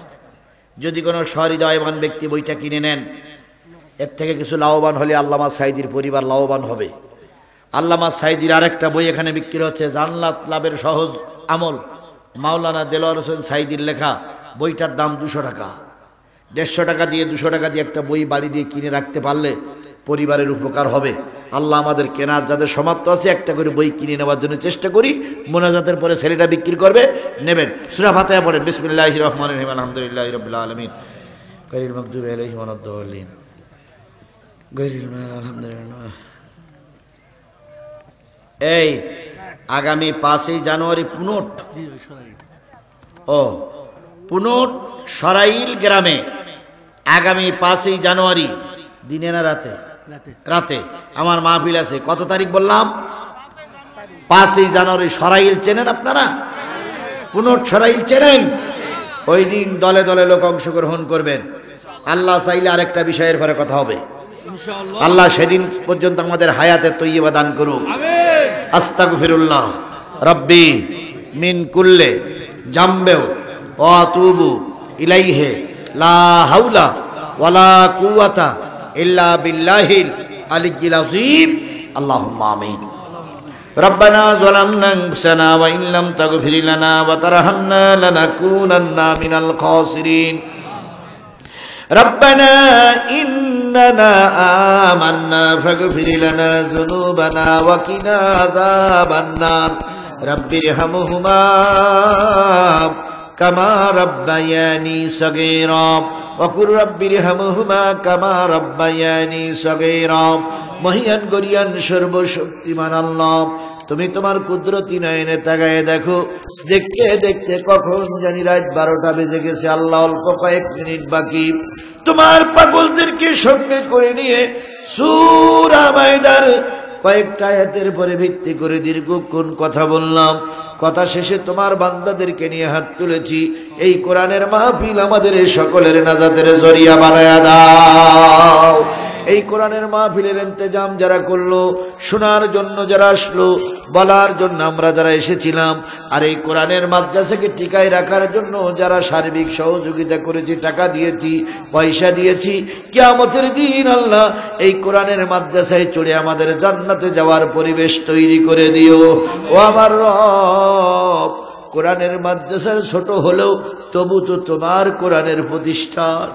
A: যদি কোনো সহৃদয়বান ব্যক্তি বইটা কিনে নেন, এর থেকে কিছু লাভবান হলে আল্লামা সাইদির পরিবার লাভবান হবে। আল্লামা সাইদির আরেকটা বই এখানে বিক্রি হচ্ছে, জান্নাত লাভের সহজ আমল, মাওলানা দেলোয়ার হোসেন সাইদির লেখা। বইটার দাম 200 টাকা। 150 টাকা দিয়ে 200 টাকা দিয়ে একটা বই বাড়ি দিয়ে কিনে রাখতে পারলে পরিবারের উপকার হবে। আল্লাহ আমাদের কেনার যাদের সমাপ্ত আছে, একটা করে বই কিনে নেওয়ার জন্য চেষ্টা করি। মোনাজাতের পরে ছেলেটা বিক্রি করবে, নেবেন। সূরা ফাতিহা পড়েন, বিসমিল্লাহির রহমানির রহিম, আলহামদুলিল্লাহি রাব্বিল আলামিন, গায়রিল মাগদুবি আলাইহিম ওয়ালাদ দাল্লিন, গায়রিল আলহামদুলিল্লাহ। এই আগামী 5ই জানুয়ারি পুনট, পুনট সরাইল গ্রামে আগামী 5ই জানুয়ারি, দিনে না রাতে? রাতে আমার মাহফিল আছে। কত তারিখ বললাম? 5ই জানুয়ারি। সরাইল চেনেন আপনারা? পুনট সরাইল চেনেন? ওই দিন দলে দলে লোক অংশগ্রহণ করবেন। আল্লাহ চাইলে আরেকটা বিষয়ের পরে কথা হবে। আল্লাহ সেদিন পর্যন্ত আমাদের হায়াতে তৈয়বা দান করুন। আস্তাগফিরুল্লাহ রব্বি মিন কুল্লে জামবে ওয়া আতুবু ইলাইহি লা হাওলা ওয়ালা কুওয়াতা ইল্লা বিল্লাহিল আলিয়্যিল আযীম। আল্লাহুম্মা আমিন। ربنا ظلمنا أنفسنا وإن لم تغفر لنا وترحمنا لنكونن من الخاسرين ربنا إننا آمنا فاغفر لنا ذنوبنا وقنا عذاب النار رب ارحمهما كما ربياني صغيرا وقل رب ارحمهما كما ربياني صغيرا মহিয়ান গরিয়ান সর্বশক্তিমান আল্লাহ, তুমি তোমার কুদরতি নয়নে তাকায়ে দেখো, দেখতে দেখতে কখন জানি রাত 12টা বেজে গেছে। আল্লাহ অল্প কয়েক মিনিট বাকি, তোমার পাগলদেরকে সঙ্গে করে নিয়ে সূরা মাইদার কয়েকটা আয়াতের পরে ভিত্তি করে দীর্ঘক্ষণ কথা বললাম। কথা শেষে তোমার বান্দাদেরকে নিয়ে হাত তুলেছি, এই কোরআনের মাহফিল আমাদের সকলের নাজাতের জরিয়া বানায়া দাও। এই কোরআনের মাহফিলের ইন্তজাম যারা করলো, শোনার জন্য যারা আসলো, বলার জন্য আমরা যারা এসেছিলাম, আর এই কোরআনের মাদ্রাসাকে টিকায় রাখার জন্য যারা সার্বিক সহযোগিতা করেছি, টাকা দিয়েছি, পয়সা দিয়েছি, কিয়ামতের দিন আল্লাহ এই কোরআনের মাদ্রাসায় চড়ে আমাদের জান্নাতে যাওয়ার পরিবেশ তৈরি করে দিও। ও আমার রব, কোরআনের মাদ্রাসা ছোট হলেও তবু তো তোমার কোরআনের প্রতিষ্ঠান।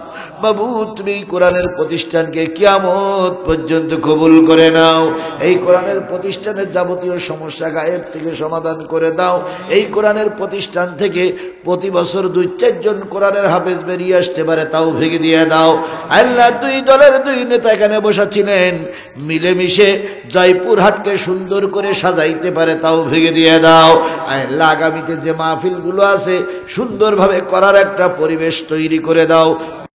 A: বাবু, তুমি কোরআনের প্রতিষ্ঠানকে কিয়ামত পর্যন্ত কবুল করে নাও। এই কোরআনের প্রতিষ্ঠানের যাবতীয় সমস্যা গায়েব থেকে সমাধান করে দাও। এই কোরআনের প্রতিষ্ঠান থেকে প্রতি বছর 2-4 জন কোরআনের হাফেজ বেরিয়ে আসতে পারে, তাও ভেঙে দিয়ে দাও। আল্লাহ, 2 দলের 2 নেতা এখানে বসাছিলেন, মিলেমিশে জয়পুরহাটকে সুন্দর করে সাজাইতে পারে, তাও ভেঙে দিয়ে দাও। আল্লাহ, আগামীতে যে মাহফিলগুলো আছে সুন্দরভাবে করার একটা পরিবেশ তৈরি করে দাও।